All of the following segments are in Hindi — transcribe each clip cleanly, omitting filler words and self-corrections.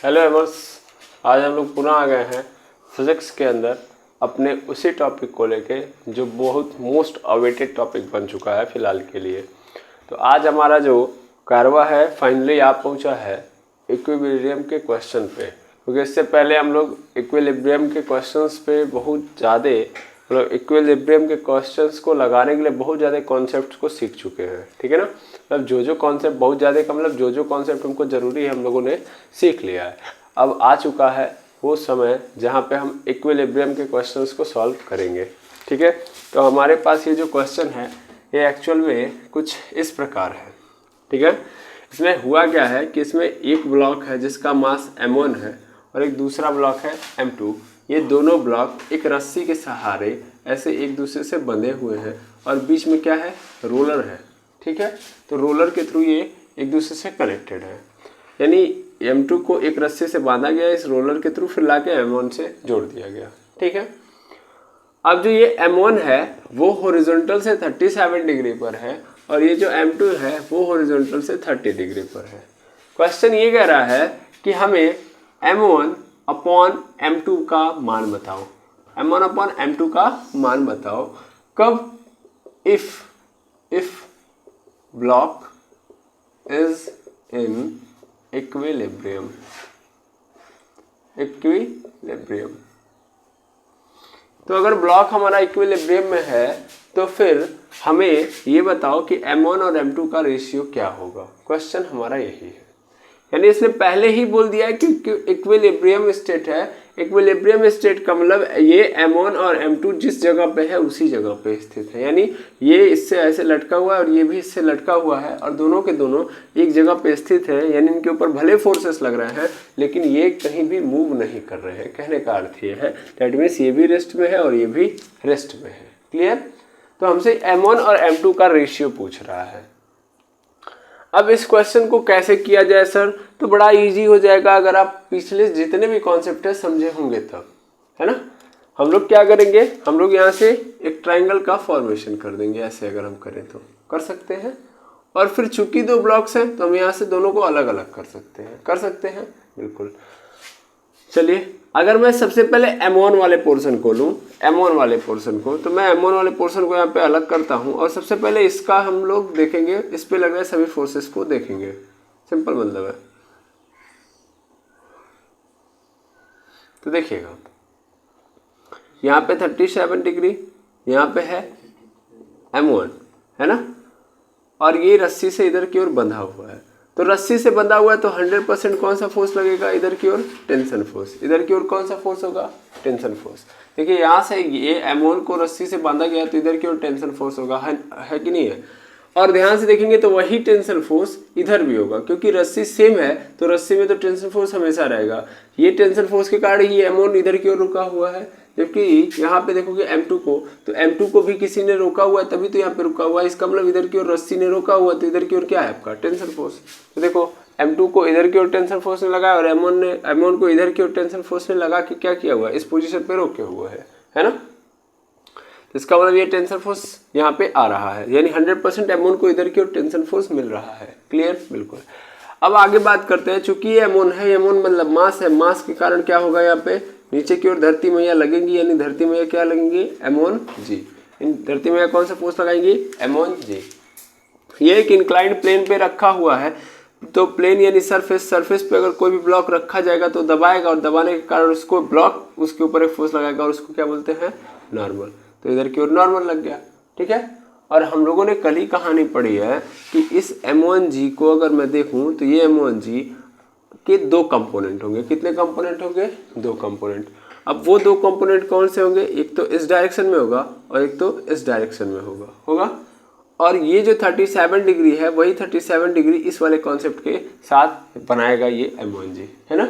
हेलो एवर्स, आज हम लोग पुनः आ गए हैं फिजिक्स के अंदर अपने उसी टॉपिक को लेके जो बहुत मोस्ट अवेटेड टॉपिक बन चुका है फ़िलहाल के लिए। तो आज हमारा जो कारवा है फाइनली आ पहुंचा है इक्विलिब्रियम के क्वेश्चन पे, क्योंकि इससे पहले हम लोग इक्विलिब्रियम के क्वेश्चंस पे बहुत ज़्यादा मतलब इक्विलिब्रियम के क्वेश्चंस को लगाने के लिए बहुत ज़्यादा कॉन्सेप्ट्स को सीख चुके हैं। ठीक है ना, मतलब जो कॉन्सेप्ट बहुत ज़्यादा का मतलब जो कॉन्सेप्ट हमको ज़रूरी है हम लोगों ने सीख लिया है। अब आ चुका है वो समय जहाँ पे हम इक्विलिब्रियम के क्वेश्चंस को सॉल्व करेंगे। ठीक है, तो हमारे पास ये जो क्वेश्चन है ये एक्चुअल में कुछ इस प्रकार है। ठीक है, इसमें हुआ क्या है कि इसमें एक ब्लॉक है जिसका मास m1 है और एक दूसरा ब्लॉक है m2। ये दोनों ब्लॉक एक रस्सी के सहारे ऐसे एक दूसरे से बंधे हुए हैं और बीच में क्या है, रोलर है। ठीक है, तो रोलर के थ्रू ये एक दूसरे से कनेक्टेड है, यानी m2 को एक रस्सी से बांधा गया इस रोलर के थ्रू, फिर लाके m1 से जोड़ दिया गया। ठीक है, अब जो ये m1 है वो हॉरिजॉन्टल से 37 डिग्री पर है और ये जो m2 है वो हॉरिजॉन्टल से 30 डिग्री पर है। क्वेश्चन ये कह रहा है कि हमें m1 अपॉन m2 का मान बताओ, m1 अपॉन m2 का मान बताओ कब if block is in equilibrium. तो अगर ब्लॉक हमारा इक्विलिब्रियम में है तो फिर हमें ये बताओ कि m1 और m2 का रेशियो क्या होगा। क्वेश्चन हमारा यही है, यानी इसने पहले ही बोल दिया है कि इक्विलिब्रियम स्टेट है। इक्विलिब्रियम स्टेट का मतलब ये m1 और m2 जिस जगह पे है उसी जगह पे स्थित है, यानी ये इससे ऐसे लटका हुआ है और ये भी इससे लटका हुआ है और दोनों के दोनों एक जगह पे स्थित है, यानी इनके ऊपर भले फोर्सेस लग रहे हैं लेकिन ये कहीं भी मूव नहीं कर रहे हैं। कहने का अर्थ ये है, दैट मीन्स ये भी रेस्ट में है और ये भी रेस्ट में है। क्लियर? तो हमसे m1 और m2 का रेशियो पूछ रहा है। अब इस क्वेश्चन को कैसे किया जाए सर, तो बड़ा इजी हो जाएगा अगर आप पिछले जितने भी कॉन्सेप्ट है समझे होंगे तब, है ना। हम लोग क्या करेंगे, हम लोग यहाँ से एक ट्रायंगल का फॉर्मेशन कर देंगे, ऐसे अगर हम करें तो कर सकते हैं। और फिर चूंकि दो ब्लॉक्स हैं तो हम यहाँ से दोनों को अलग अलग कर सकते हैं बिल्कुल। चलिए, अगर मैं सबसे पहले m1 वाले पोर्शन को लूँ, m1 वाले पोर्शन को, तो मैं m1 वाले पोर्शन को यहाँ पे अलग करता हूँ और सबसे पहले इसका हम लोग देखेंगे, इस पे लग रहे सभी फोर्सेस को देखेंगे। सिंपल मतलब है। तो देखिएगा यहाँ पे 37 डिग्री यहाँ पे है m1, है ना, और ये रस्सी से इधर की ओर बंधा हुआ है। तो रस्सी से बंधा हुआ है तो 100% कौन सा फोर्स लगेगा, इधर की ओर टेंशन फोर्स। इधर की ओर कौन सा फोर्स होगा, टेंशन फोर्स। देखिए यहाँ से ये m1 को रस्सी से बांधा गया तो इधर की ओर टेंशन फोर्स होगा, है कि नहीं है। और ध्यान से देखेंगे तो वही टेंशन फोर्स इधर भी होगा, क्योंकि रस्सी सेम है तो रस्सी में तो टेंशन फोर्स हमेशा रहेगा। ये टेंशन फोर्स के कारण ये m1 इधर की ओर रुका हुआ है, जबकि यहाँ पे देखोगे m2 को, तो m2 को भी किसी ने रोका हुआ है तभी तो यहाँ पे रुका हुआ है। इसका मतलब इधर की ओर रस्सी ने रोका हुआ तो इधर की ओर क्या है आपका, टेंशन फोर्स। तो देखो m2 को इधर की ओर टेंशन फोर्स ने लगाया और m1 को इधर की ओर टेंशन फोर्स ने लगा के क्या किया हुआ है, इस पोजीशन पे रोके हुए है ना। तो इसका मतलब ये टेंशन फोर्स यहाँ पे आ रहा है, यानी 100% m1 को इधर की ओर टेंशन फोर्स मिल रहा है। क्लियर? बिल्कुल। अब आगे बात करते हैं, चूंकि ये m1 है, m1 मतलब मास है, मास के कारण क्या होगा, यहाँ पे नीचे की ओर धरती मैया लगेंगी, यानी धरती मैया क्या लगेंगी, m1g। इन धरती मैया कौन सा फोर्स लगाएंगी, m1g। ये एक इंक्लाइंड प्लेन पे रखा हुआ है, तो प्लेन यानी सरफेस पे अगर कोई भी ब्लॉक रखा जाएगा तो दबाएगा और दबाने के कारण उसको ब्लॉक उसके ऊपर एक फोर्स लगाएगा और उसको क्या बोलते हैं, नॉर्मल। तो इधर की ओर नॉर्मल लग गया। ठीक है, और हम लोगों ने कल ही कहानी पढ़ी है कि इस m1g को अगर मैं देखूं तो ये m1g के दो कंपोनेंट होंगे। कितने कंपोनेंट होंगे, दो कंपोनेंट। अब वो दो कंपोनेंट कौन से होंगे, एक तो इस डायरेक्शन में होगा और एक तो इस डायरेक्शन में होगा। और ये जो 37 डिग्री है वही 37 डिग्री इस वाले कॉन्सेप्ट के साथ बनाएगा ये m1g, है ना।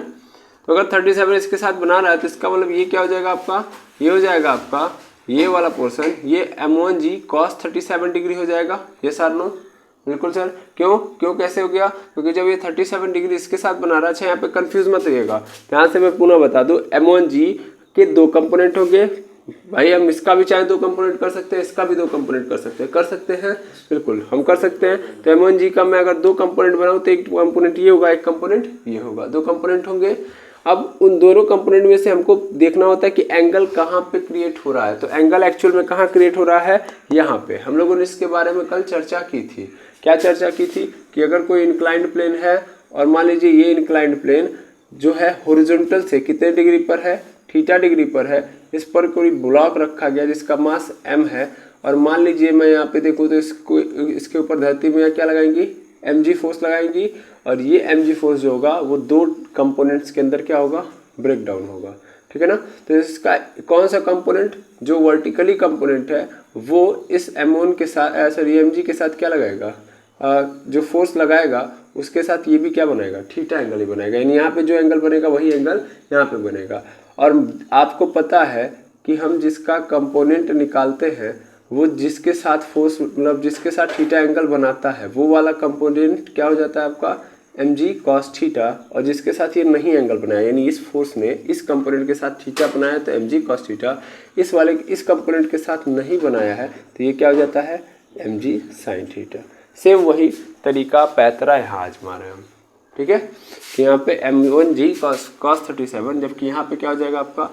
तो अगर 37 इसके साथ बना रहा है तो इसका मतलब ये क्या हो जाएगा आपका, ये हो जाएगा आपका ये वाला पोर्शन, ये m1g cos 37 डिग्री हो जाएगा। ये सर नो, बिल्कुल सर। क्यों कैसे हो गया, क्योंकि जब ये 37 डिग्री इसके साथ बना रहा है। अच्छा, यहाँ पे कंफ्यूज मत होइएगा, ध्यान से मैं पुनः बता दूं, m1g के दो कंपोनेंट होंगे, भाई हम इसका भी चाहे 2 कंपोनेंट कर सकते हैं, इसका भी 2 कंपोनेंट कर सकते हैं बिल्कुल हम कर सकते हैं। तो M1G का मैं अगर 2 कंपोनेंट बनाऊँ तो एक कंपोनेंट ये होगा, एक कंपोनेंट ये होगा, 2 कंपोनेंट होंगे। अब उन दोनों कंपोनेंट में से हमको देखना होता है कि एंगल कहाँ पे क्रिएट हो रहा है। तो एंगल एक्चुअल में कहाँ क्रिएट हो रहा है, यहाँ पे। हम लोगों ने इसके बारे में कल चर्चा की थी। क्या चर्चा की थी कि अगर कोई इंक्लाइंड प्लेन है और मान लीजिए ये इंक्लाइंड प्लेन जो है हॉरिजॉन्टल से कितने डिग्री पर है, थीटा डिग्री पर है। इस पर कोई ब्लॉक रखा गया जिसका मास m है और मान लीजिए मैं यहाँ पे देखूँ तो इसके ऊपर धरती में क्या लगाएंगी, mg फोर्स लगाएंगी और ये mg फोर्स जो होगा वो 2 कंपोनेंट्स के अंदर क्या होगा, ब्रेक डाउन होगा। ठीक है ना। तो इसका कौन सा कंपोनेंट जो वर्टिकली कंपोनेंट है वो इस m1 के साथ सॉरी mg के साथ क्या लगाएगा, जो फोर्स लगाएगा उसके साथ ये भी क्या बनाएगा, थीटा एंगल ही बनाएगा। यानी यहाँ पे जो एंगल बनेगा वही एंगल यहाँ पे बनेगा। और आपको पता है कि हम जिसका कंपोनेंट निकालते हैं वो जिसके साथ फोर्स मतलब जिसके साथ थीटा एंगल बनाता है वो वाला कंपोनेंट क्या हो जाता है आपका mg cos थीटा, और जिसके साथ ये नहीं एंगल बनाया यानी इस फोर्स ने इस कंपोनेंट के साथ थीटा बनाया तो mg cos थीटा, इस कंपोनेंट के साथ नहीं बनाया है तो ये क्या हो जाता है mg sin थीटा। सेम वही तरीका पैतरा यहाँ आजमा रहे हैं हम। ठीक है, कि यहाँ पे m1g cos 37 जबकि यहाँ पे क्या हो जाएगा आपका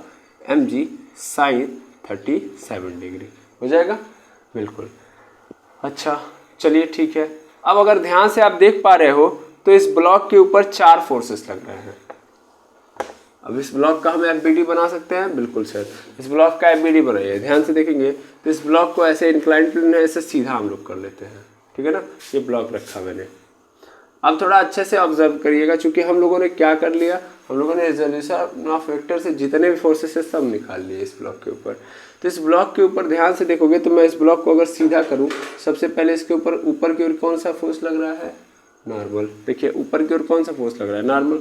mg sin 37 डिग्री हो जाएगा बिल्कुल। अच्छा चलिए ठीक है। अब अगर ध्यान से आप देख पा रहे हो तो इस ब्लॉक के ऊपर 4 फोर्सेस लग रहे हैं। अब इस ब्लॉक का हम FBD बना सकते हैं, बिल्कुल सर। इस ब्लॉक का FBD बनाइए, ध्यान से देखेंगे तो इस ब्लॉक को ऐसे इंक्लाइंड प्लेन है, ऐसे सीधा हम लोग कर लेते हैं। ठीक है ना, ये ब्लॉक रखा मैंने। अब थोड़ा अच्छे से ऑब्जर्व करिएगा, क्योंकि हम लोगों ने क्या कर लिया, हम लोगों ने रिजोल्यूशन ऑफ वेक्टर से जितने भी फोर्सेस है सब निकाल लिए इस ब्लॉक के ऊपर। तो इस ब्लॉक के ऊपर ध्यान से देखोगे तो मैं इस ब्लॉक को अगर सीधा करूं, सबसे पहले इसके ऊपर की ओर कौन सा फोर्स लग रहा है, नॉर्मल। देखिए ऊपर की ओर कौन सा फोर्स लग रहा है, नॉर्मल।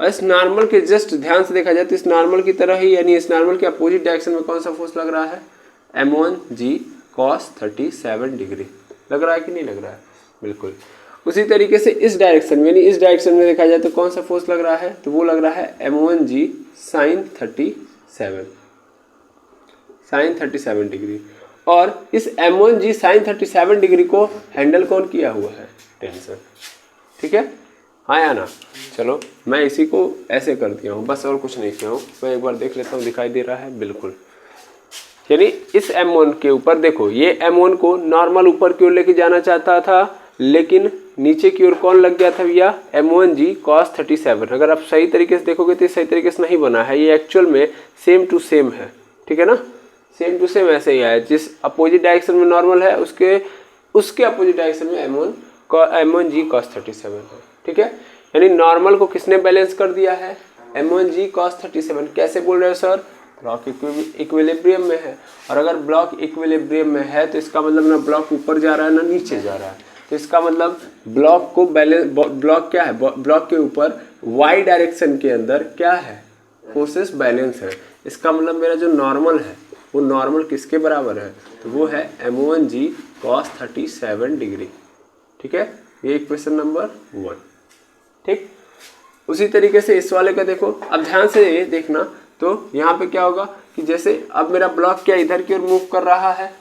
और इस नॉर्मल के जस्ट ध्यान से देखा जाए तो इस नॉर्मल की तरह ही यानी इस नॉर्मल के अपोजिट डायरेक्शन में कौन सा फोर्स लग रहा है, m1g cos 37 डिग्री लग रहा है कि नहीं लग रहा है, बिल्कुल। उसी तरीके से इस डायरेक्शन में यानी इस डायरेक्शन में देखा जाए तो कौन सा फोर्स लग रहा है, तो वो लग रहा है m1g sin 37 डिग्री। और इस m1g sin 37 डिग्री को हैंडल कौन किया हुआ है, टेंशन। ठीक है, हाँ या ना। चलो मैं इसी को ऐसे कर दिया हूँ बस, और कुछ नहीं किया हूँ। मैं एक बार देख लेता हूँ, दिखाई दे रहा है बिल्कुल। यानी इस m1 के ऊपर देखो, ये m1 को नॉर्मल ऊपर की ओर लेके जाना चाहता था, लेकिन नीचे की ओर कौन लग गया था भैया, m1g cos 37। अगर आप सही तरीके से देखोगे तो सही तरीके से नहीं बना है, ये एक्चुअल में सेम टू सेम है। ठीक है ना, सेम टू सेम ऐसे ही है। जिस अपोजिट डायरेक्शन में नॉर्मल है उसके अपोजिट डायरेक्शन में m1g cos 37 है। ठीक है, यानी नॉर्मल को किसने बैलेंस कर दिया है, m1g cos 37। कैसे बोल रहे हो सर, ब्लॉक इक्विलिब्रियम में है। और अगर ब्लॉक इक्विलिब्रियम में है तो इसका मतलब ना ब्लॉक ऊपर जा रहा है ना नीचे जा रहा है। तो इसका मतलब ब्लॉक को बैलेंस, ब्लॉक क्या है, ब्लॉक के ऊपर y डायरेक्शन के अंदर क्या है, फोर्सेस बैलेंस है। इसका मतलब मेरा जो नॉर्मल है वो नॉर्मल किसके बराबर है, तो वो है m1g cos 37 डिग्री। ठीक है, ये इक्वेशन नंबर 1। ठीक, उसी तरीके से इस वाले का देखो। अब ध्यान से ये देखना, तो यहाँ पे क्या होगा कि जैसे अब मेरा ब्लॉक क्या इधर की ओर मूव कर रहा है,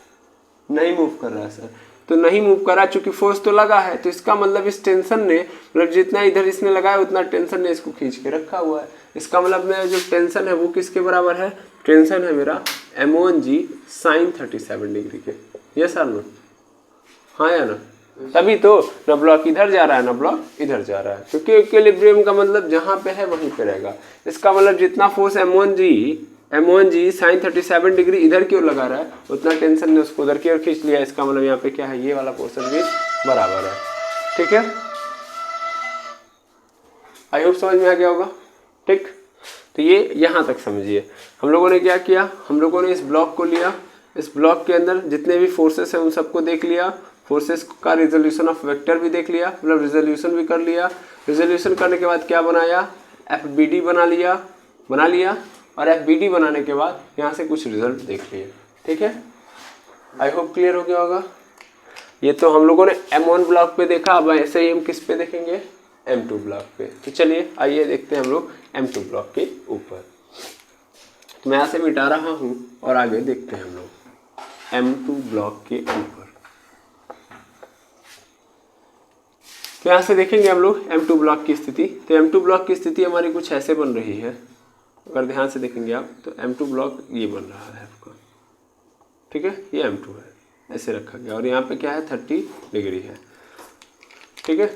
नहीं मूव कर रहा है सर। तो नहीं मूव कर रहा चूंकि फोर्स तो लगा है, तो इसका मतलब इस टेंशन ने, मतलब जितना इधर इसने लगाया उतना टेंशन ने इसको खींच के रखा हुआ है। इसका मतलब मेरा जो टेंशन है वो किसके बराबर है, टेंशन है मेरा m1g sin 37 डिग्री के। ये सर नो, हाँ या ना। तभी तो ना ब्लॉक इधर जा रहा है ना ब्लॉक इधर जा रहा है, क्योंकि इक्विलिब्रियम का मतलब जहाँ पे है वहीं पे रहेगा। इसका मतलब जितना फोर्स m1g sin 37 डिग्री इधर की ओर लगा रहा है उतना टेंशन ने उसको उधर की ओर खींच लिया। इसका मतलब यहाँ पे क्या है, ये वाला पोर्शन भी बराबर है। ठीक है, आई होप समझ में आ गया होगा। ठीक, तो ये यहाँ तक समझिए। हम लोगों ने क्या किया, हम लोगों ने इस ब्लॉक को लिया, इस ब्लॉक के अंदर जितने भी फोर्सेस हैं उन सबको देख लिया, फोर्सेस का रिजोल्यूशन ऑफ वेक्टर भी देख लिया, मतलब रिजोल्यूशन भी कर लिया। रिजोल्यूशन करने के बाद क्या बनाया, FBD बना लिया और FBD बनाने के बाद यहाँ से कुछ रिजल्ट देख लिए। ठीक है, आई होप क्लियर हो गया होगा। ये तो हम लोगों ने M1 ब्लॉक पे देखा, अब ऐसे ही हम किस पे देखेंगे, M2 ब्लॉक पे। तो चलिए आइए देखते हैं हम लोग M2 ब्लॉक के ऊपर। तो मैं यहाँ से मिटा रहा हूँ और आगे देखते हैं हम लोग M2 ब्लॉक के ऊपर। तो यहाँ से देखेंगे हम लोग M2 ब्लॉक की स्थिति। तो M2 ब्लॉक की स्थिति हमारी कुछ ऐसे बन रही है, अगर ध्यान से देखेंगे आप तो M2 ब्लॉक ये बन रहा है आपका, ठीक है, ये M2 है, ऐसे रखा गया और यहाँ पे क्या है 30 डिग्री है, ठीक है।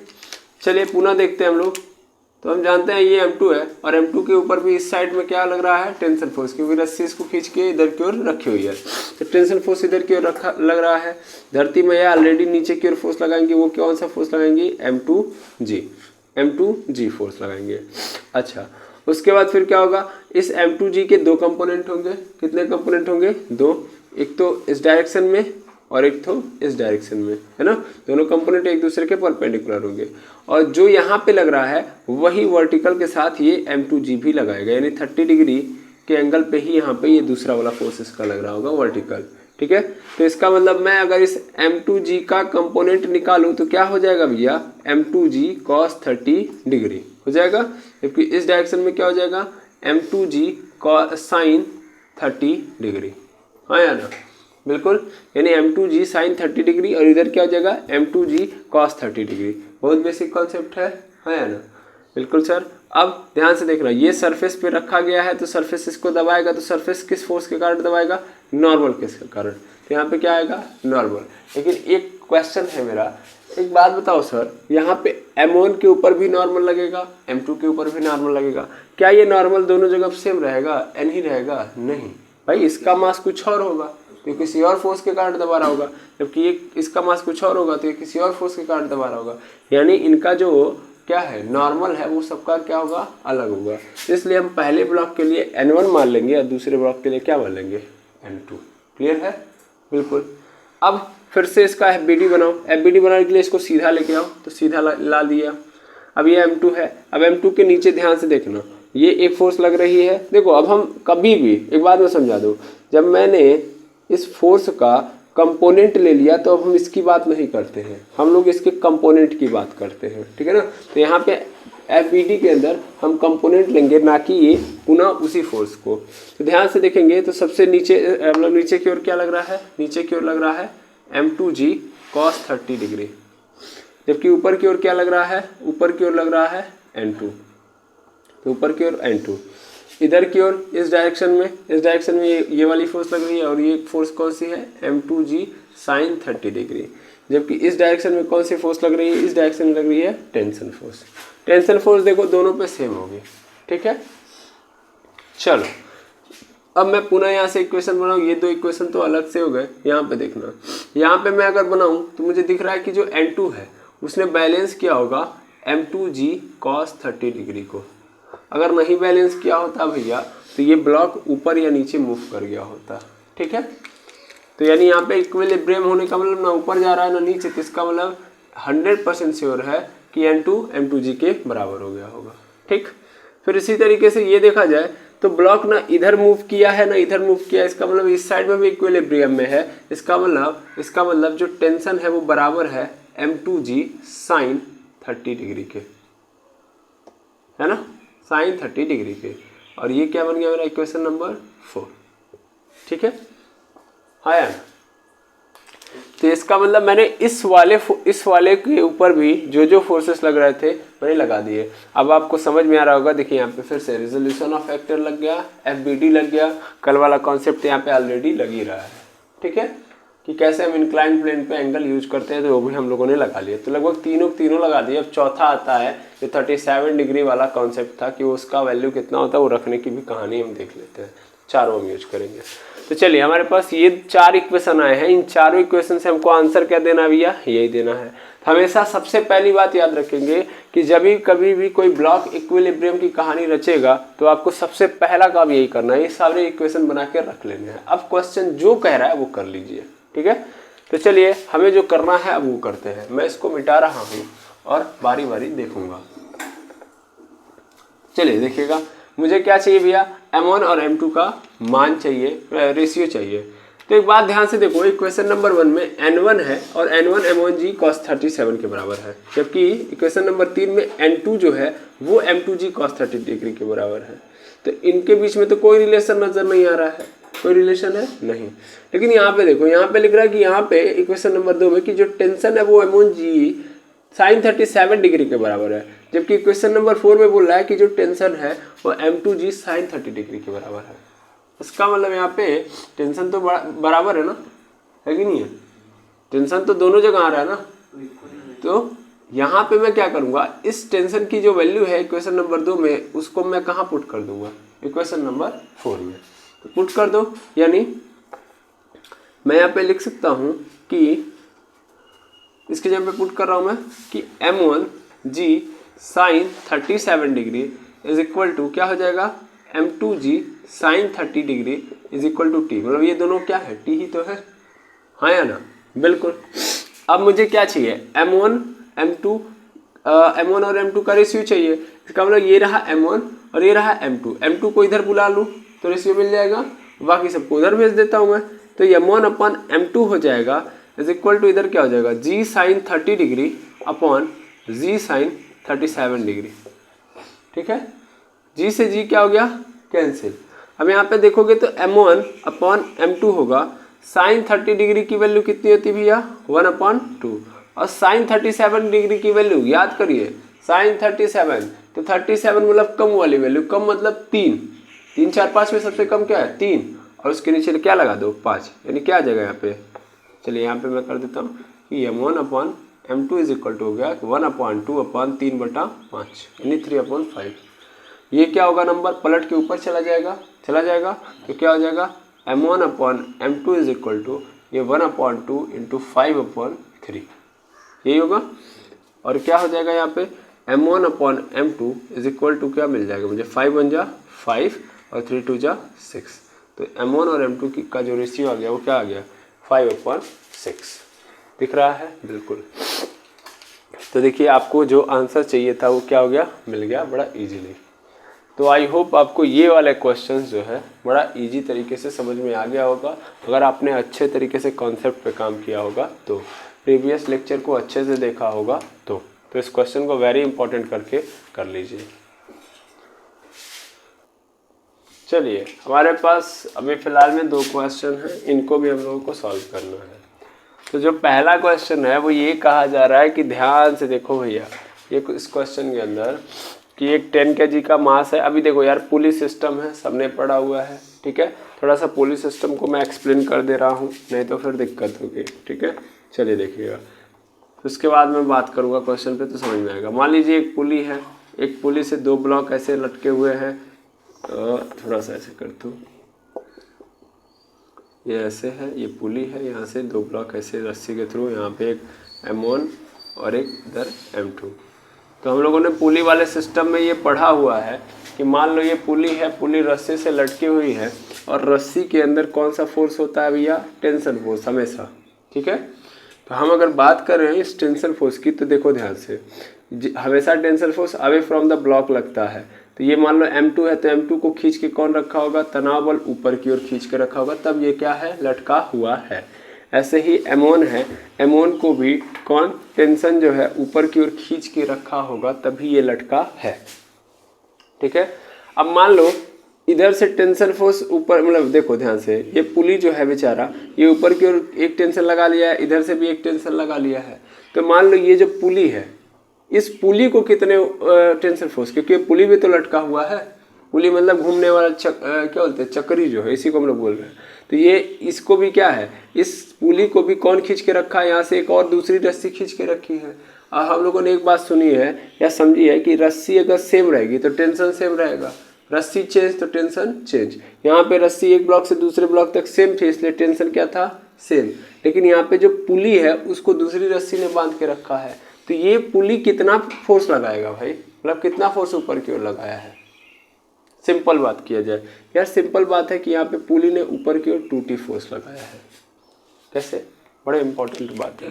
चलिए पुनः देखते हैं हम लोग। तो हम जानते हैं ये M2 है और M2 के ऊपर भी इस साइड में क्या लग रहा है, टेंशन फोर्स, क्योंकि रस्सी इसको खींच के इधर की ओर रखी हुई है। तो टेंशन फोर्स इधर की ओर रखा लग रहा है। धरती में या ऑलरेडी नीचे की ओर फोर्स लगाएंगे, वो कौन सा फोर्स लगाएंगे, M2G फोर्स लगाएंगे। अच्छा, उसके बाद फिर क्या होगा, इस M2G के दो कंपोनेंट होंगे। कितने कंपोनेंट होंगे, दो, एक तो इस डायरेक्शन में और एक तो इस डायरेक्शन में, है ना। दोनों कंपोनेंट एक दूसरे के परपेंडिकुलर होंगे और जो यहाँ पे लग रहा है वही वर्टिकल के साथ ये M2G भी लगाएगा, यानी 30 डिग्री के एंगल पे ही यहाँ पे ये दूसरा वाला फोर्स इसका लग रहा होगा वर्टिकल, ठीक है। तो इसका मतलब मैं अगर इस M2G का कंपोनेंट निकालूं तो क्या हो जाएगा भैया, M2G cos 30 डिग्री हो जाएगा, जबकि इस डायरेक्शन में क्या हो जाएगा, M2G sin 30 डिग्री। हाँ या ना, बिल्कुल, यानी M2G sin 30 डिग्री और इधर क्या हो जाएगा, M2G cos 30 डिग्री। बहुत बेसिक कॉन्सेप्ट है या ना, बिल्कुल सर। अब ध्यान से देखना, ये सरफेस पे रखा गया है तो सरफेस इसको दबाएगा, तो सरफेस किस फोर्स के कारण दबाएगा, नॉर्मल केस के कारण। तो यहाँ पे क्या आएगा, नॉर्मल। लेकिन एक क्वेश्चन है मेरा, एक बात बताओ सर, यहाँ पे M1 के ऊपर भी नॉर्मल लगेगा, M2 के ऊपर भी नॉर्मल लगेगा, क्या ये नॉर्मल दोनों जगह सेम रहेगा, n ही रहेगा? नहीं भाई, इसका मास कुछ और होगा तो ये किसी और फोर्स के कारण दबा रहा होगा, जबकि ये इसका मास कुछ और होगा तो ये किसी और फोर्स के कारण दबा रहा होगा। यानी इनका जो क्या है नॉर्मल है वो सबका क्या होगा, अलग होगा। इसलिए हम पहले ब्लॉक के लिए N1 मान लेंगे और दूसरे ब्लॉक के लिए क्या मान लेंगे, N2। क्लियर है, बिल्कुल। अब फिर से इसका FBD बनाओ। FBD बनाने के लिए इसको सीधा लेके आओ, तो सीधा ला दिया। अब ये M2 है, अब M2 के नीचे ध्यान से देखना, ये एक फोर्स लग रही है। देखो अब हम कभी भी, एक बात मैं समझा दूँ, जब मैंने इस फोर्स का कंपोनेंट ले लिया तो अब हम इसकी बात नहीं करते हैं, हम लोग इसके कंपोनेंट की बात करते हैं, ठीक है ना। तो यहाँ पे FBD के अंदर हम कंपोनेंट लेंगे, ना कि ये पुनः उसी फोर्स को। तो ध्यान से देखेंगे तो सबसे नीचे मतलब नीचे की ओर क्या लग रहा है, नीचे की ओर लग रहा है M2G cos 30 डिग्री, जबकि ऊपर की ओर क्या लग रहा है, ऊपर की ओर लग रहा है N2। तो ऊपर की ओर N2, इधर की ओर इस डायरेक्शन में ये वाली फोर्स लग रही है और ये फोर्स कौन सी है, M2G sin 30 डिग्री। जबकि इस डायरेक्शन में कौन सी फोर्स लग रही है, इस डायरेक्शन में लग रही है टेंशन फोर्स। टेंशन फोर्स देखो दोनों पे सेम होगी, ठीक है। चलो अब मैं पुनः यहाँ से इक्वेशन बनाऊँ, ये दो इक्वेशन तो अलग से हो गए। यहाँ पे देखना, यहाँ पे मैं अगर बनाऊँ तो मुझे दिख रहा है कि जो N2 है उसने बैलेंस किया होगा M2G cos 30 डिग्री को। अगर नहीं बैलेंस किया होता भैया तो ये ब्लॉक ऊपर या नीचे मूव कर गया होता, ठीक है। तो यानी यहाँ पे इक्विलिब्रियम होने का मतलब ना ऊपर जा रहा है ना नीचे, तो इसका मतलब 100% श्योर है कि N2 M2G के बराबर हो गया होगा, ठीक। फिर इसी तरीके से ये देखा जाए तो ब्लॉक ना इधर मूव किया है ना इधर मूव किया है, इसका मतलब इस साइड में भी इक्विलिब्रियम में है। इसका मतलब जो टेंशन है वो बराबर है M2G sin 30 डिग्री के, है ना, sin 30 डिग्री के। और ये क्या बन गया मेरा इक्वेशन नंबर 4, ठीक है। हाँ यार, तो इसका मतलब मैंने इस वाले के ऊपर भी जो फोर्सेस लग रहे थे मैंने लगा दिए। अब आपको समझ में आ रहा होगा, देखिए यहाँ पे फिर से रिजोल्यूशन ऑफ फैक्टर लग गया, FBD लग गया, कल वाला कॉन्सेप्ट यहाँ पे ऑलरेडी लग ही रहा है, ठीक है, कि कैसे हम इंक्लाइन प्लेन पे एंगल यूज करते हैं, तो वो भी हम लोगों ने लगा लिया। तो लगभग तीनों लगा दिए। अब चौथा आता है जो 37 डिग्री वाला कॉन्सेप्ट था कि उसका वैल्यू कितना होता है, वो रखने की भी कहानी हम देख लेते हैं। चारों हम यूज करेंगे। तो चलिए हमारे पास ये 4 इक्वेशन आए हैं, इन चारों इक्वेशन से हमको आंसर क्या देना भैया, यही देना है। हमेशा सबसे पहली बात याद रखेंगे कि जब भी कभी भी कोई ब्लॉक इक्विलिब्रियम की कहानी रचेगा तो आपको सबसे पहला काम यही करना है, ये सारे इक्वेशन बना के रख लेने हैं। अब क्वेश्चन जो कह रहा है वो कर लीजिए, ठीक है। तो चलिए हमें जो करना है अब वो करते हैं। मैं इसको मिटा रहा हूँ और बारी बारी देखूंगा। चलिए देखिएगा, मुझे क्या चाहिए भैया, M1 और M2 का मान चाहिए, रेशियो चाहिए। तो एक बात ध्यान से देखो, इक्वेशन नंबर 1 में n1 है और n1 m1g cos 37 के बराबर है, जबकि इक्वेशन नंबर 3 में n2 जो है वो m2g cos 30 डिग्री के बराबर है। तो इनके बीच में तो कोई रिलेशन नजर नहीं आ रहा है, कोई रिलेशन है नहीं। लेकिन यहाँ पे देखो, यहाँ पे लिख रहा है कि यहाँ पे इक्वेशन नंबर 2 में कि जो टेंशन है वो m1g sin 37 डिग्री के बराबर है, जबकि इक्वेशन नंबर 4 में बोल रहा है कि जो टेंशन है वो m2g sin 30 डिग्री के बराबर है। इसका मतलब यहाँ पे टेंशन तो बराबर है ना, है कि नहीं है? टेंशन तो दोनों जगह आ रहा है ना। तो यहाँ पे मैं क्या करूँगा, इस टेंशन की जो वैल्यू है इक्वेशन नंबर 2 में उसको मैं कहाँ पुट कर दूंगा, इक्वेशन नंबर 4 में। तो पुट कर दो, यानी मैं यहाँ पे लिख सकता हूँ कि इसके जगह पे पुट कर रहा हूँ मैं कि m1g sin 37 degree is equal to क्या हो जाएगा, m2g sin 30 degree is equal to t। मतलब ये दोनों क्या है, t ही तो है, हाँ या ना? बिल्कुल। अब मुझे क्या चाहिए, m1 और m2 का रेशियो चाहिए। इसका मतलब ये रहा m1 और ये रहा m2 को इधर बुला लूँ तो रेशियो मिल जाएगा, बाकी सबको उधर भेज देता हूँ मैं। तो m1 अपन m2 हो जाएगा इज इक्वल टू इधर क्या हो जाएगा, g sin 30 degree upon g sin 37 degree. ठीक है, g से g क्या हो गया, कैंसिल। अब यहाँ पे देखोगे तो m1 अपॉन m2 होगा। sin 30 डिग्री की वैल्यू कितनी होती है भैया, 1/2, और sin 37 डिग्री की वैल्यू याद करिए, sin 37 तो 37 मतलब कम वाली वैल्यू, कम मतलब 3 4 5 में सबसे कम क्या है, 3, और उसके नीचे क्या लगा दो, 5, यानी क्या आ जाएगा यहाँ पे। चलिए यहाँ पे मैं कर देता हूँ कि m1 upon m2 is equal to हो गया 1/2/3/5, यानी 3/5। ये क्या होगा, नंबर पलट के ऊपर चला जाएगा तो क्या हो जाएगा, m1 upon m2 is equal to ये 1/2 इंटू 5/3, यही होगा। और क्या हो जाएगा यहाँ पे, m1 upon m2 is equal to क्या मिल जाएगा मुझे, 5 1 जा 5 और 3 2 जा 6। तो m1 और m2 का जो रेशियो आ गया वो क्या आ गया, 5/6। दिख रहा है, बिल्कुल। तो देखिए आपको जो आंसर चाहिए था वो क्या हो गया, मिल गया बड़ा इजीली। तो आई होप आपको ये वाले क्वेश्चंस जो है बड़ा इजी तरीके से समझ में आ गया होगा। अगर आपने अच्छे तरीके से कॉन्सेप्ट पे काम किया होगा तो, प्रीवियस लेक्चर को अच्छे से देखा होगा तो इस क्वेश्चन को वेरी इंपॉर्टेंट करके कर लीजिए। चलिए हमारे पास अभी फ़िलहाल में 2 क्वेश्चन हैं, इनको भी हम लोगों को सॉल्व करना है। तो जो पहला क्वेश्चन है वो ये कहा जा रहा है कि ध्यान से देखो भैया, ये इस क्वेश्चन के अंदर कि एक 10 kg का मास है। अभी देखो यार, पुली सिस्टम है, सबने पढ़ा हुआ है, ठीक है। थोड़ा सा पुली सिस्टम को मैं एक्सप्लेन कर दे रहा हूँ, नहीं तो फिर दिक्कत होगी, ठीक है। चलिए देखिएगा, उसके बाद मैं बात करूँगा क्वेश्चन पे तो समझ में आएगा। मान लीजिए एक पुली है, एक पुली से 2 ब्लॉक ऐसे लटके हुए हैं, थोड़ा सा ऐसे कर दूँ, ये ऐसे है, ये पुली है, यहाँ से 2 ब्लॉक ऐसे रस्सी के थ्रू, यहाँ पे एक m1 और एक इधर m2। तो हम लोगों ने पुली वाले सिस्टम में ये पढ़ा हुआ है कि मान लो ये पुली है, पुली रस्सी से लटकी हुई है और रस्सी के अंदर कौन सा फोर्स होता है भैया, टेंशन फोर्स हमेशा, ठीक है। तो हम अगर बात कर रहे हैं इस टेंशन फोर्स की तो देखो ध्यान से, हमेशा tension force away from the block लगता है। तो ये मान लो m2 है तो m2 को खींच के कौन रखा होगा, तनाव बल ऊपर की ओर खींच के रखा होगा, तब ये क्या है, लटका हुआ है। ऐसे ही m1 है, m1 को भी कौन, टेंशन जो है ऊपर की ओर खींच के रखा होगा, तभी ये लटका है, ठीक है। अब मान लो इधर से टेंशन फोर्स ऊपर, मतलब देखो ध्यान से, ये पुली जो है बेचारा, ये ऊपर की ओर एक टेंशन लगा लिया है, इधर से भी एक टेंशन लगा लिया है। तो मान लो ये जो पुली है, इस पुली को कितने टेंशन फोर्स, क्योंकि पुली भी तो लटका हुआ है, पुली मतलब घूमने वाला क्या बोलते हैं, चक्री जो है, इसी को हम लोग बोल रहे हैं। तो ये इसको भी क्या है, इस पुली को भी कौन खींच के रखा है, यहाँ से एक और दूसरी रस्सी खींच के रखी है। और हम लोगों ने एक बात सुनी है या समझी है कि रस्सी अगर सेम रहेगी तो टेंशन सेम रहेगा, रस्सी चेंज तो टेंशन चेंज। यहाँ पे रस्सी एक ब्लॉक से दूसरे ब्लॉक तक सेम थी, इसलिए टेंशन क्या था, सेम। लेकिन यहाँ पे जो पुली है उसको दूसरी रस्सी ने बांध के रखा है, तो ये पुली कितना फोर्स लगाएगा भाई, मतलब कितना फोर्स ऊपर की ओर लगाया है। सिंपल बात किया जाए यार, सिंपल बात है कि यहाँ पे पुली ने ऊपर की ओर 2T फोर्स लगाया है। कैसे, बड़े इंपॉर्टेंट बात है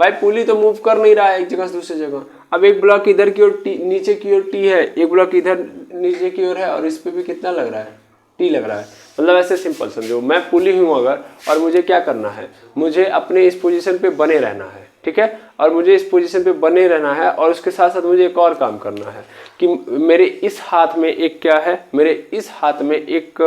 भाई, पुली तो मूव कर नहीं रहा है एक जगह से दूसरी जगह। अब एक ब्लॉक इधर की ओर नीचे की ओर T है, एक ब्लॉक इधर नीचे की ओर है, और इस पे भी कितना लग रहा है, टी लग रहा है, मतलब ऐसे सिंपल समझो, मैं पुली हूँ अगर, और मुझे क्या करना है, मुझे अपने इस पोजीशन पे बने रहना है, ठीक है, और मुझे इस पोजीशन पे बने रहना है, और उसके साथ साथ मुझे एक और काम करना है कि मेरे इस हाथ में एक क्या है, मेरे इस हाथ में एक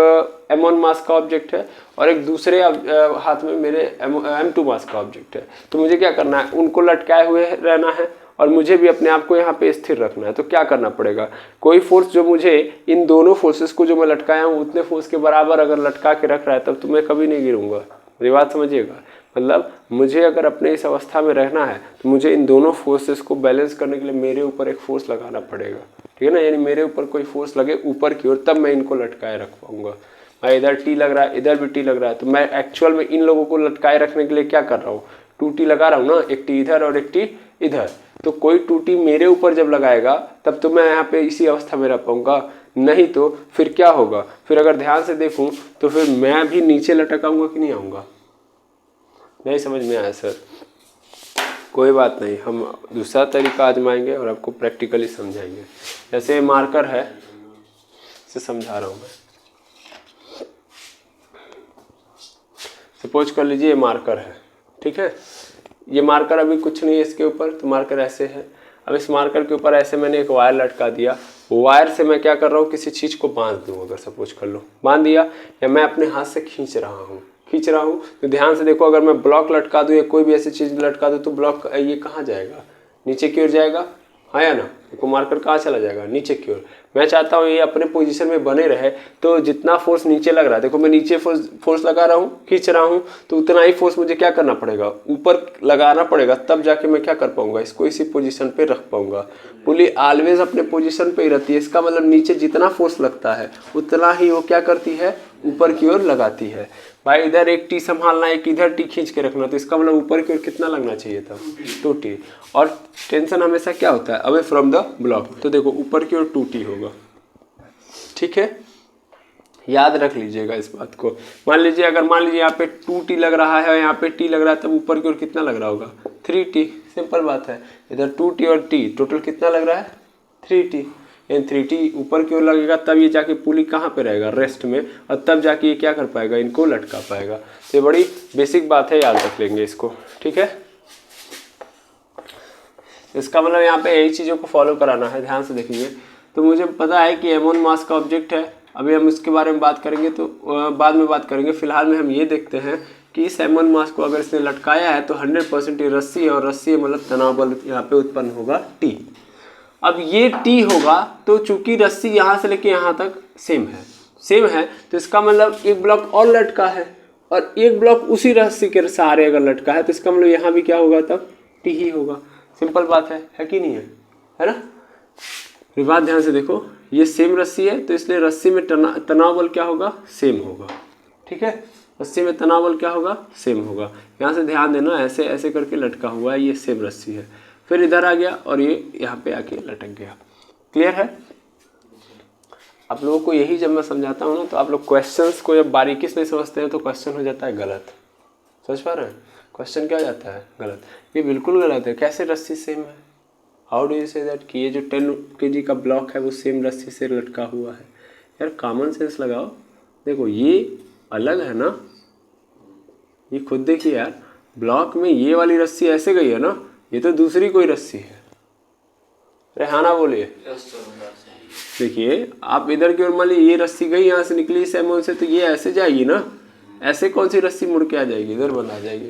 m1 मास का ऑब्जेक्ट है और एक दूसरे हाथ में मेरे m2 मास का ऑब्जेक्ट है। तो मुझे क्या करना है, उनको लटकाए हुए रहना है और मुझे भी अपने आप को यहाँ पे स्थिर रखना है। तो क्या करना पड़ेगा, कोई फोर्स जो मुझे इन दोनों फोर्सेस को जो मैं लटकाया हूँ उतने फोर्स के बराबर अगर लटका के रख रहा है, तब तो मैं कभी नहीं गिरूंगा। मेरी बात समझिएगा, मतलब मुझे अगर अपने इस अवस्था में रहना है तो मुझे इन दोनों फोर्सेस को बैलेंस करने के लिए मेरे ऊपर एक फोर्स लगाना पड़ेगा, ठीक है ना, यानी मेरे ऊपर कोई फोर्स लगे ऊपर की ओर, तब मैं इनको लटकाए रख पाऊंगा। भाई इधर टी लग रहा है, इधर भी टी लग रहा है, तो मैं एक्चुअल में इन लोगों को लटकाए रखने के लिए क्या कर रहा हूँ, 2T लगा रहा हूँ ना, एक टी इधर और एक टी इधर। तो कोई 2T मेरे ऊपर जब लगाएगा तब तो मैं यहाँ पे इसी अवस्था में रह पाऊंगा, नहीं तो फिर क्या होगा, फिर अगर ध्यान से देखूं तो फिर मैं भी नीचे लटक आऊंगा कि नहीं आऊंगा। नहीं समझ में आया सर? कोई बात नहीं, हम दूसरा तरीका आजमाएंगे और आपको प्रैक्टिकली समझाएंगे। जैसे मार्कर है, इसे समझा रहा हूँ मैं। सपोज कर लीजिए ये मार्कर है, ठीक है, ये मार्कर अभी कुछ नहीं है इसके ऊपर, तो मार्कर ऐसे है। अब इस मार्कर के ऊपर ऐसे मैंने एक वायर लटका दिया, वायर से मैं क्या कर रहा हूँ, किसी चीज़ को बांध दूँ, अगर सपोज कर लो बांध दिया, या मैं अपने हाथ से खींच रहा हूँ तो ध्यान से देखो, अगर मैं ब्लॉक लटका दूँ या कोई भी ऐसी चीज़ लटका दूँ तो ब्लॉक ये कहाँ जाएगा, नीचे की ओर जाएगा, हाँ या ना। देखो मार्कर कहाँ चला जाएगा, नीचे की ओर। मैं चाहता हूँ ये अपने पोजीशन में बने रहे, तो जितना फोर्स नीचे लग रहा है, देखो मैं नीचे फोर्स लगा रहा हूँ, खींच रहा हूँ, तो उतना ही फोर्स मुझे क्या करना पड़ेगा, ऊपर लगाना पड़ेगा, तब जाके मैं क्या कर पाऊंगा, इसको इसी पोजीशन पे रख पाऊंगा। पुली ऑलवेज अपने पोजीशन पे ही रहती है, इसका मतलब नीचे जितना फोर्स लगता है उतना ही वो क्या करती है, ऊपर की ओर लगाती है। भाई इधर एक टी संभालना, एक इधर टी खींच के रखना, तो इसका मतलब ऊपर की ओर कितना लगना चाहिए था, 2T। और टेंशन हमेशा क्या होता है, अवे फ्रॉम द ब्लॉक, तो देखो ऊपर की ओर 2T होगा, ठीक है, याद रख लीजिएगा इस बात को। मान लीजिए यहाँ पे 2T लग रहा है और यहाँ पे T लग रहा है, तब ऊपर की ओर कितना लग रहा होगा, 3T। सिंपल बात है, इधर 2T और T टोटल कितना लग रहा है, 3T। यानी 3T ऊपर की ओर लगेगा, तब ये जाके पुली कहाँ पे रहेगा, रेस्ट में, और तब जाके ये क्या कर पाएगा, इनको लटका पाएगा। तो ये बड़ी बेसिक बात है, याद रख लेंगे इसको, ठीक है। इसका मतलब यहाँ पे यही चीज़ों को फॉलो कराना है, ध्यान से देखिए। तो मुझे पता है कि m1 मास का ऑब्जेक्ट है, अभी हम इसके बारे में बात करेंगे, तो बाद में बात करेंगे। फिलहाल में हम ये देखते हैं कि इस m1 मास को अगर इसने लटकाया है तो 100% ये रस्सी है, और रस्सी मतलब तनाव बल यहाँ पे उत्पन्न होगा T। अब ये T होगा, तो चूंकि रस्सी यहाँ से लेके यहाँ तक सेम है, तो इसका मतलब एक ब्लॉक और लटका है, और एक ब्लॉक उसी रस्सी के सहारे अगर लटका है, तो इसका मतलब यहाँ भी क्या होगा, तब T ही होगा। सिंपल बात है कि नहीं है ना। फिर बात ध्यान से देखो, ये सेम रस्सी है, तो इसलिए रस्सी में तनाव बल क्या होगा, सेम होगा, ठीक है, रस्सी में तनाव बल क्या होगा, सेम होगा। यहाँ से ध्यान देना, ऐसे ऐसे करके लटका हुआ है, ये सेम रस्सी है, फिर इधर आ गया और ये यहाँ पे आके लटक गया। क्लियर है? आप लोगों को यही जब मैं समझाता हूँ ना, तो आप लोग क्वेश्चंस को जब बारीकी से नहीं समझते हैं तो क्वेश्चन हो जाता है गलत। समझ पा रहे हैं? क्वेश्चन क्या हो जाता है, गलत। ये बिल्कुल गलत है। कैसे रस्सी सेम है, how do you say that कि ये जो 10 kg का ब्लॉक है वो सेम रस्सी से लटका हुआ है। यार कॉमन सेंस लगाओ, देखो ये अलग है ना, ये खुद देखिए यार, ब्लॉक में ये वाली रस्सी ऐसे गई है ना, ये तो दूसरी कोई रस्सी है। रेहाना बोलिए। देखिए आप इधर की ओर मान लीजिए ये रस्सी गई यहाँ से निकली इस M1 से, तो ये ऐसे जाएगी ना, ऐसे कौन सी रस्सी मुड़ के आ जाएगी, इधर बंद आ जाएगी।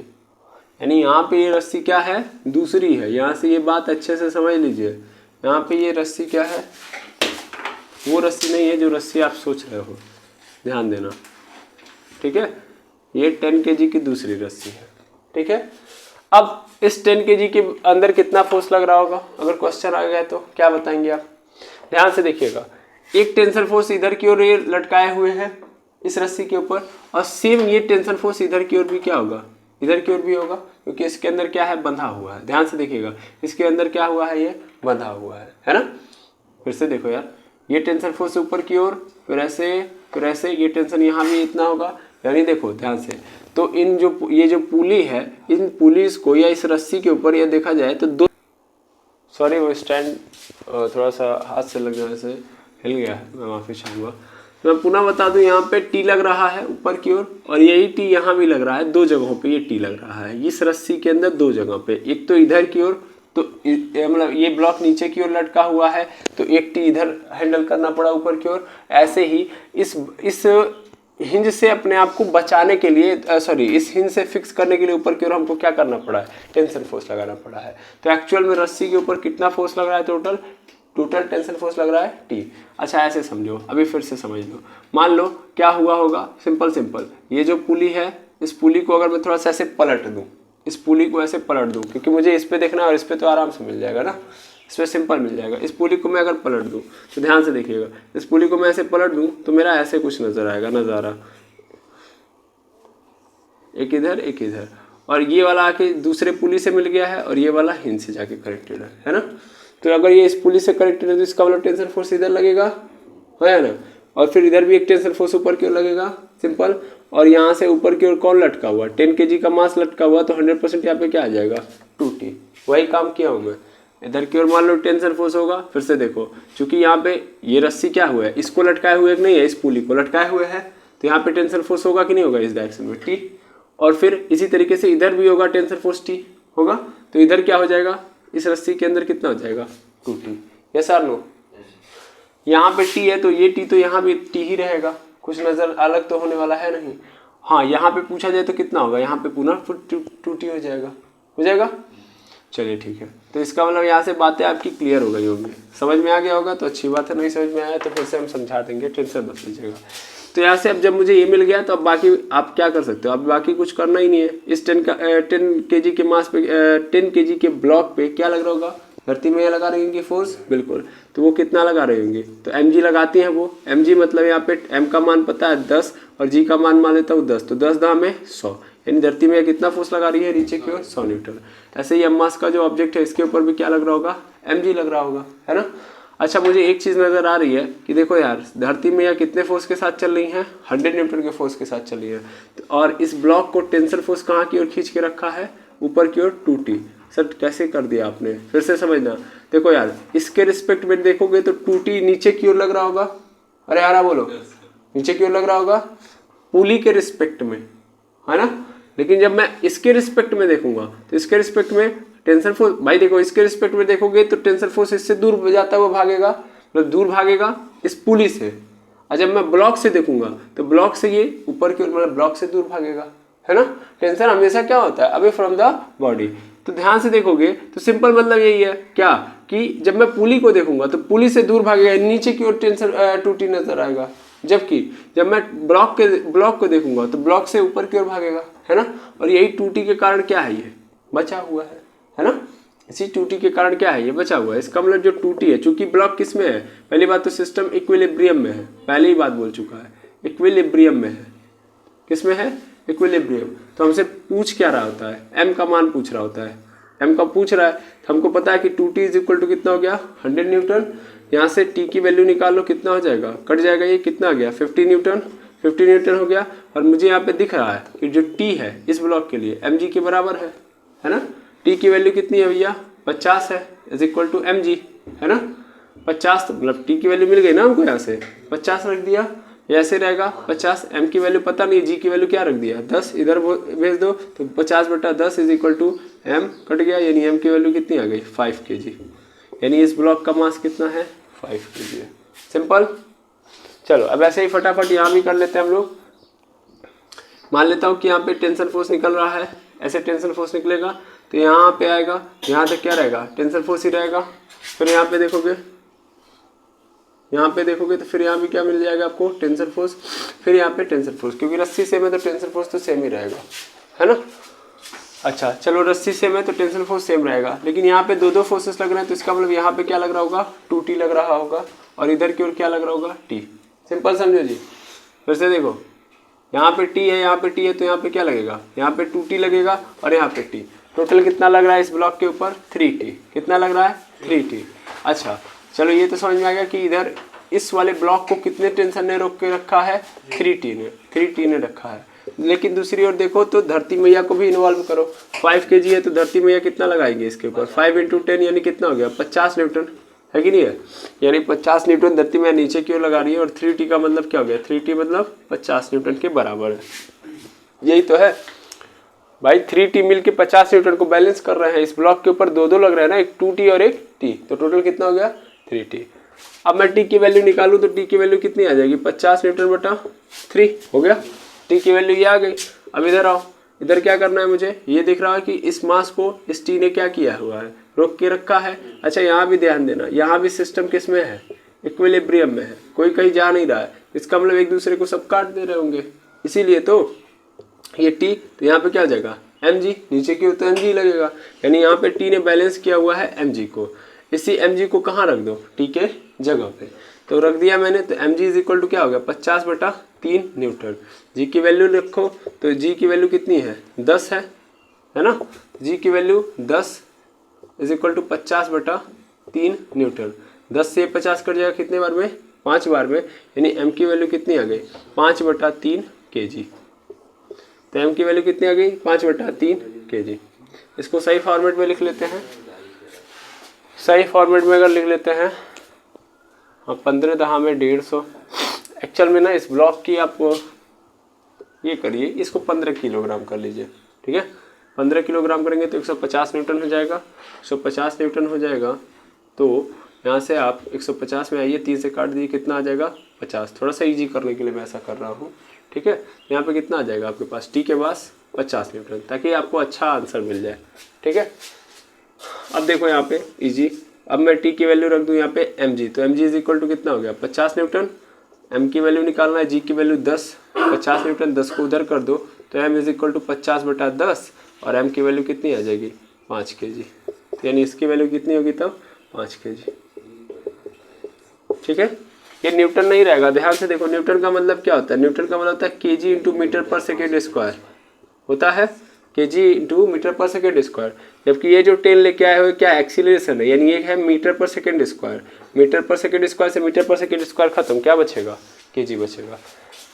यानी यहाँ पे ये रस्सी क्या है, दूसरी है। यहाँ से ये बात अच्छे से समझ लीजिए, यहाँ पे ये रस्सी क्या है, वो रस्सी नहीं है जो रस्सी आप सोच रहे हो, ध्यान देना, ठीक है। ये 10 kg की दूसरी रस्सी है, ठीक है। अब इस 10 kg के अंदर कितना फोर्स लग रहा होगा, अगर क्वेश्चन आ गया तो क्या बताएंगे आप, ध्यान से देखिएगा। एक टेंशन फोर्स इधर की ओर लटकाए हुए हैं इस रस्सी के ऊपर, और सेम ये टेंशन फोर्स इधर की ओर भी क्या होगा, इधर की ओर भी होगा, क्योंकि इसके अंदर क्या है, बंधा हुआ है। ध्यान से देखिएगा, इसके अंदर क्या हुआ है, ये बंधा हुआ है ना। फिर से देखो यार, ये टेंशन फोर्स ऊपर की ओर, फिर ऐसे ये टेंशन यहाँ भी इतना होगा। यानी देखो ध्यान से, तो ये जो पुली है, इन पुलिस को या इस रस्सी के ऊपर या देखा जाए तो दो, सॉरी वो स्टैंड थोड़ा सा हाथ से लग जाने से हिल गया है, मैं माफ़ी चाहूँगा। मैं पुनः बता दूं, यहाँ पे टी लग रहा है ऊपर की ओर और यही टी यहाँ भी लग रहा है, दो जगहों पे ये टी लग रहा है इस रस्सी के अंदर, दो जगह पे, एक तो इधर की ओर, तो मतलब ये ब्लॉक नीचे की ओर लटका हुआ है तो एक टी इधर हैंडल करना पड़ा ऊपर की ओर। ऐसे ही इस हिंज से अपने आप को बचाने के लिए, सॉरी, इस हिंज से फिक्स करने के लिए ऊपर की ओर हमको क्या करना पड़ा है, टेंशन फोर्स लगाना पड़ा है। तो एक्चुअल में रस्सी के ऊपर कितना फोर्स लग रहा है, टोटल टेंशन फोर्स लग रहा है टी। अच्छा ऐसे समझो, अभी फिर से समझ लो। मान लो क्या हुआ होगा, सिंपल, ये जो पुली है, इस पुली को अगर मैं थोड़ा सा ऐसे पलट दूं, इस पुली को ऐसे पलट दूं, क्योंकि मुझे इस पे देखना है और इस पे तो आराम से मिल जाएगा ना, इस पर सिंपल मिल जाएगा। इस पुली को मैं अगर पलट दूं तो ध्यान से देखिएगा, इस पुली को मैं ऐसे पलट दूं तो मेरा ऐसे कुछ नजर आएगा, नज़ारा, एक इधर एक इधर, और ये वाला आके दूसरे पुली से मिल गया है और ये वाला हिंज से जाके कनेक्टेड है ना। तो अगर ये इस पुली से कनेक्टेड है तो इसका मतलब टेंशन फोर्स इधर लगेगा, है ना, और फिर इधर भी एक टेंशन फोर्स ऊपर की ओर लगेगा, सिंपल। और यहाँ से ऊपर की ओर कौन लटका हुआ, 10 kg का मास लटका हुआ, तो 100% यहाँ पे क्या आ जाएगा, 2T। वही काम किया हूँ मैं, इधर की ओर मान लो टेंशन फोर्स होगा, फिर से देखो, चूंकि यहाँ पे ये रस्सी क्या हुआ है, इसको लटकाए हुए नहीं है, इस पुली को लटकाए हुए है, तो यहाँ पे टेंशन फोर्स होगा कि नहीं होगा, इस डायरेक्शन में T। और फिर इसी तरीके से इधर भी होगा, टेंशन फोर्स T होगा, तो इधर क्या हो जाएगा, इस रस्सी के अंदर कितना हो जाएगा, 2T। यस और नो। यहाँ पे T है तो ये T तो यहाँ भी T ही रहेगा, कुछ नज़र अलग तो होने वाला है नहीं। हाँ, यहाँ पे पूछा जाए तो कितना होगा, यहाँ पे पुनः 2T हो जाएगा, चलिए ठीक है। तो इसका मतलब यहाँ से बातें आपकी क्लियर हो गई होंगी, समझ में आ गया होगा तो अच्छी बात है, नहीं समझ में आया तो फिर से हम समझा देंगे, टेंशन मत लीजिएगा। तो यहाँ से अब जब मुझे ये मिल गया तो अब बाकी आप क्या कर सकते हो, अब बाकी कुछ करना ही नहीं है। इस 10 kg के मास पे 10 kg के ब्लॉक पे क्या लग रहा होगा, धरती में लगा रही होंगी फोर्स, बिल्कुल। तो वो कितना लगा रही होंगी, तो mg लगाती हैं वो, mg मतलब यहाँ पे m का मान पता है 10 और g का मान लेता हूँ 10, तो 10 दाम में 100, यानी धरती में कितना फोर्स लगा रही है नीचे की ओर, 100 न्यूटन। ऐसे ही मास का जो ऑब्जेक्ट है इसके ऊपर भी क्या लग रहा होगा, mg लग रहा होगा, है ना। अच्छा, मुझे एक चीज़ नज़र आ रही है कि देखो यार, धरती में यह कितने फोर्स के साथ चल रही हैं, 100 न्यूटन के फोर्स के साथ चल रही है, और इस ब्लॉक को टेंशन फोर्स कहाँ की ओर खींच के रखा है, ऊपर की ओर 2T। सर कैसे कर दिया आपने, फिर से समझना। देखो यार, इसके रिस्पेक्ट में देखोगे तो 2T नीचे की ओर लग रहा होगा, अरे यार बोलो, नीचे की ओर लग रहा होगा पुली के रिस्पेक्ट में, है ना। लेकिन जब मैं इसके रिस्पेक्ट में देखूंगा तो इसके रिस्पेक्ट में टेंशन फोर्स, भाई देखो इसके रिस्पेक्ट में देखोगे तो टेंशन फोर्स इससे दूर जाता हुआ भागेगा, मतलब दूर भागेगा इस पुली से। और जब मैं ब्लॉक से देखूंगा तो ब्लॉक से ये ऊपर की ओर, मतलब ब्लॉक से दूर भागेगा, है ना। टेंशन हमेशा क्या होता है, अवे फ्रॉम द बॉडी। तो ध्यान से देखोगे तो सिंपल मतलब यही है क्या, कि जब मैं पुली को देखूंगा तो पुली से दूर भागेगा, नीचे की ओर टेंशन 2T नजर आएगा, जबकि जब मैं ब्लॉक को देखूंगा तो ब्लॉक से ऊपर की ओर भागेगा, है ना। और यही 2T के कारण क्या है, ये बचा हुआ है ना। इसी 2T के कारण क्या है, ये बचा हुआ है। इसका मतलब जो 2T है, चूंकि ब्लॉक किस में है, पहली बात तो सिस्टम इक्विलिब्रियम में है, पहले ही बात बोल चुका है, इक्विलिब्रियम में है। किस में है, इक्विलिब्रियम। तो हमसे पूछ क्या रहा होता है, m का मान पूछ रहा होता है, m का पूछ रहा है, तो हमको पता है कि 2T इज इक्वल टू कितना हो गया, 100 न्यूटन। यहाँ से t की वैल्यू निकाल लो, कितना हो जाएगा, कट जाएगा, ये कितना आ गया, 50 न्यूटन हो गया। और मुझे यहाँ पे दिख रहा है कि जो t है इस ब्लॉक के लिए mg के बराबर है ना। t की वैल्यू कितनी है भैया, 50 है, इज इक्वल टू mg, है ना। 50, तो मतलब t की वैल्यू मिल गई ना हमको, यहाँ से 50 रख दिया, ऐसे रहेगा 50। m की वैल्यू पता नहीं, g की वैल्यू क्या रख दिया, 10, इधर भेज दो, तो 50/10 इज इक्वल टू m, कट गया, यानी m की वैल्यू कितनी आ गई, 5 kg। यानी इस ब्लॉक का मास कितना है, 5 kg है। सिंपल। चलो अब ऐसे ही फटाफट यहाँ भी कर लेते हैं हम लोग। मान लेता हूँ कि यहाँ पे टेंशन फोर्स निकल रहा है, ऐसे टेंशन फोर्स निकलेगा तो यहाँ पे आएगा, यहाँ तक क्या रहेगा, टेंशन फोर्स ही रहेगा। फिर यहाँ पे देखोगे तो फिर यहाँ भी क्या मिल जाएगा आपको, टेंशन फोर्स, फिर यहाँ पे टेंशन फोर्स, क्योंकि रस्सी सेम है तो टेंशन फोर्स तो सेम ही रहेगा, है ना। अच्छा चलो, रस्सी सेम है तो टेंशन फोर्स सेम रहेगा, लेकिन यहाँ पे दो फोर्सेस लग रहे हैं, तो इसका मतलब यहाँ पे क्या लग रहा होगा, 2T लग रहा होगा, और इधर की ओर क्या लग रहा होगा, T। सिंपल समझो जी। फिर से देखो, यहाँ पे T है, यहाँ पे T है, तो यहाँ पे क्या लगेगा, यहाँ पे 2T लगेगा और यहाँ पे T। टोटल कितना लग रहा है इस ब्लॉक के ऊपर, 3T। कितना लग रहा है, 3T। अच्छा चलो, ये तो समझ में आ गया कि इधर इस वाले ब्लॉक को कितने टेंशन ने रोक के रखा है, 3T ने रखा है। लेकिन दूसरी ओर देखो तो धरती मैया को भी इन्वॉल्व करो, 5 kg है तो धरती मैया कितना लगाएंगे इसके ऊपर, 5 × 10 यानी कितना हो गया, 50 न्यूटन, है कि नहीं है। यानी 50 न्यूटन धरती में नीचे की ओर लगा रही है और 3t का मतलब क्या हो गया, 3t मतलब 50 न्यूटन के बराबर है। यही तो है भाई, 3t मिल के 50 न्यूटन को बैलेंस कर रहे हैं। इस ब्लॉक के ऊपर दो दो लग रहे हैं ना, एक 2t और एक t, तो टोटल कितना हो गया 3t। अब मैं t की वैल्यू निकालूं तो t की वैल्यू कितनी आ जाएगी, 50 न्यूटन बटा 3 हो गया। t की वैल्यू ये आ गई। अब इधर आओ, इधर क्या करना है मुझे, ये दिख रहा है कि इस मास को इस t ने क्या किया हुआ है, रोक के रखा है। अच्छा यहाँ भी ध्यान देना, यहाँ भी सिस्टम किस में है, इक्विलिब्रियम में है, कोई कहीं जा नहीं रहा है। इसका मतलब एक दूसरे को सब काट दे रहे होंगे, इसीलिए तो ये t, तो यहाँ पे क्या आ जाएगा mg, नीचे की ओर तो mg लगेगा। यानी यहाँ पे t ने बैलेंस किया हुआ है mg को। इसी mg को कहाँ रख दो, t के जगह पे, तो रख दिया मैंने। तो mg इज इक्वल टू क्या हो गया 50 बटा 3 न्यूटन। g की वैल्यू रखो तो g की वैल्यू कितनी है 10 है ना। g की वैल्यू 10 इज इक्वल टू 50 बटा 3 न्यूटन। 10 से 50 कट जाएगा कितने बार में, 5 बार में। यानी m की वैल्यू कितनी आ गई 5 बटा 3 kg। तो m की वैल्यू कितनी आ गई 5 बटा 3 kg। इसको सही फॉर्मेट में लिख लेते हैं। सही फॉर्मेट में अगर लिख लेते हैं, हाँ 15 दहा में 150। एक्चुअल में ना इस ब्लॉक की आप ये करिए, इसको 15 किलोग्राम कर लीजिए, ठीक है। 15 किलोग्राम करेंगे तो 150 न्यूटन हो जाएगा। 150 न्यूटन हो जाएगा तो यहाँ से आप 150 में आइए, 3 से काट दीजिए, कितना आ जाएगा 50। थोड़ा सा इजी करने के लिए मैं ऐसा कर रहा हूँ, ठीक है। यहाँ पे कितना आ जाएगा आपके पास, टी के पास 50 न्यूटन, ताकि आपको अच्छा आंसर मिल जाए, ठीक है। अब देखो यहाँ पे इजी, अब मैं टी की वैल्यू रख दूँ यहाँ पे mg, तो mg इज इक्वल टू कितना हो गया 50 न्यूटन। m की वैल्यू निकालना है, g की वैल्यू 10, 50 न्यूटन 10 को उधर कर दो तो m इज इक्वल टू 50 बटा 10 और m की वैल्यू कितनी आ जाएगी 5 kg। तो यानी इसकी वैल्यू कितनी होगी तब 5 kg, ठीक है। ये न्यूटन नहीं रहेगा, ध्यान से देखो। न्यूटन का मतलब क्या होता है, न्यूटन का मतलब होता है kg इंटू मीटर पर सेकेंड स्क्वायर होता है, kg इंटू मीटर पर सेकेंड स्क्वायर। जबकि ये जो 10 लेके आए हुए क्या एक्सीलरेशन है, यानी ये है मीटर पर सेकेंड स्क्वायर। मीटर पर सेकेंड स्क्वायर से मीटर पर सेकेंड स्क्वायर खत्म, क्या बचेगा kg बचेगा।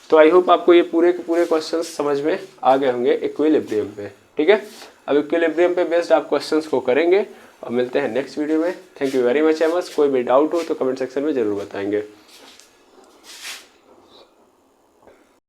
तो आई होप आपको ये पूरे के पूरे क्वेश्चन समझ में आ गए होंगे इक्विलिब्रियम पे, ठीक है। अब इक्विलिब्रियम पे बेस्ड आप क्वेश्चन को करेंगे और मिलते हैं नेक्स्ट वीडियो में। थैंक यू वेरी मच एमस। कोई भी डाउट हो तो कमेंट सेक्शन में ज़रूर बताएंगे।